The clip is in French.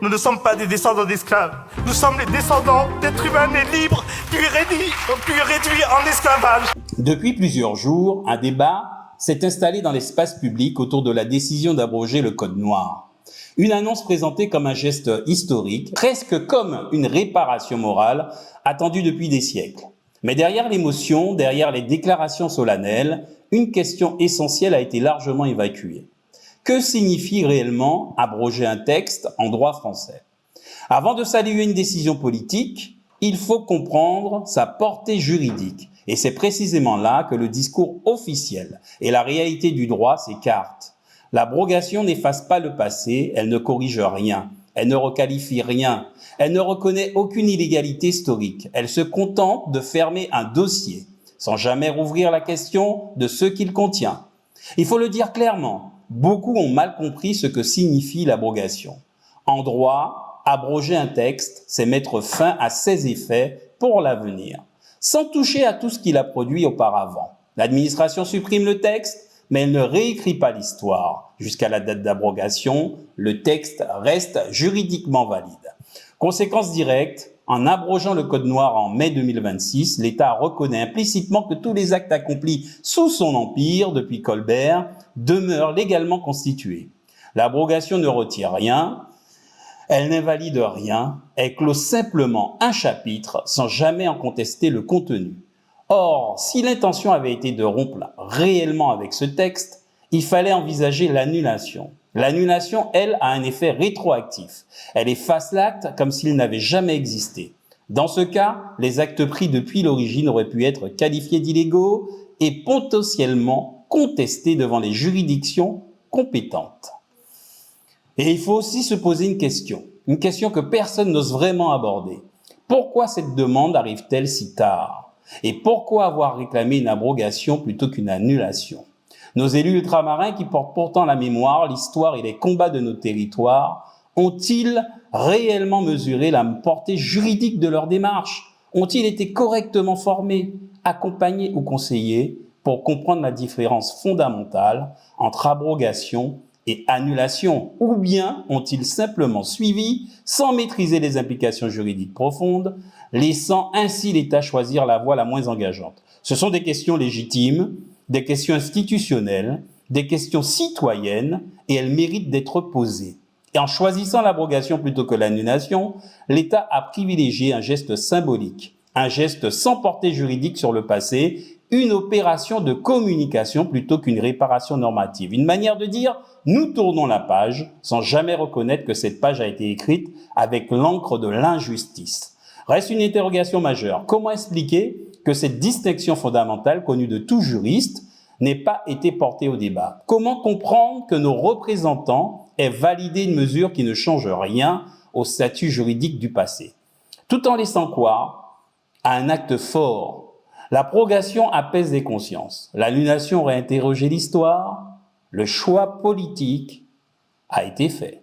Nous ne sommes pas des descendants d'esclaves. Nous sommes les descendants d'êtres humains nés libres, puis réduits en esclavage. Depuis plusieurs jours, un débat s'est installé dans l'espace public autour de la décision d'abroger le Code noir. Une annonce présentée comme un geste historique, presque comme une réparation morale, attendue depuis des siècles. Mais derrière l'émotion, derrière les déclarations solennelles, une question essentielle a été largement évacuée. Que signifie réellement abroger un texte en droit français? Avant de saluer une décision politique, il faut comprendre sa portée juridique. Et c'est précisément là que le discours officiel et la réalité du droit s'écartent. L'abrogation n'efface pas le passé, elle ne corrige rien, elle ne requalifie rien, elle ne reconnaît aucune illégalité historique. Elle se contente de fermer un dossier, sans jamais rouvrir la question de ce qu'il contient. Il faut le dire clairement, beaucoup ont mal compris ce que signifie l'abrogation. En droit, abroger un texte, c'est mettre fin à ses effets pour l'avenir, sans toucher à tout ce qu'il a produit auparavant. L'administration supprime le texte, mais elle ne réécrit pas l'histoire. Jusqu'à la date d'abrogation, le texte reste juridiquement valide. Conséquence directe, en abrogeant le Code noir en mai 2026, l'État reconnaît implicitement que tous les actes accomplis sous son empire, depuis Colbert, demeurent légalement constitués. L'abrogation ne retire rien, elle n'invalide rien, elle clôt simplement un chapitre sans jamais en contester le contenu. Or, si l'intention avait été de rompre réellement avec ce texte, il fallait envisager l'annulation. L'annulation, elle, a un effet rétroactif. Elle efface l'acte comme s'il n'avait jamais existé. Dans ce cas, les actes pris depuis l'origine auraient pu être qualifiés d'illégaux et potentiellement contestés devant les juridictions compétentes. Et il faut aussi se poser une question que personne n'ose vraiment aborder. Pourquoi cette demande arrive-t-elle si tard? Et pourquoi avoir réclamé une abrogation plutôt qu'une annulation? Nos élus ultramarins qui portent pourtant la mémoire, l'histoire et les combats de nos territoires, ont-ils réellement mesuré la portée juridique de leur démarche? Ont-ils été correctement formés, accompagnés ou conseillés pour comprendre la différence fondamentale entre abrogation et annulation? Ou bien ont-ils simplement suivi, sans maîtriser les implications juridiques profondes, laissant ainsi l'État choisir la voie la moins engageante? Ce sont des questions légitimes, des questions institutionnelles, des questions citoyennes, et elles méritent d'être posées. Et en choisissant l'abrogation plutôt que l'annulation, l'État a privilégié un geste symbolique, un geste sans portée juridique sur le passé, une opération de communication plutôt qu'une réparation normative. Une manière de dire « nous tournons la page » sans jamais reconnaître que cette page a été écrite avec l'encre de l'injustice. Reste une interrogation majeure. Comment expliquer que cette distinction fondamentale connue de tout juriste n'ait pas été portée au débat? Comment comprendre que nos représentants aient validé une mesure qui ne change rien au statut juridique du passé, tout en laissant croire à un acte fort? L'abrogation apaise les consciences, l'annulation réinterroge l'histoire, le choix politique a été fait.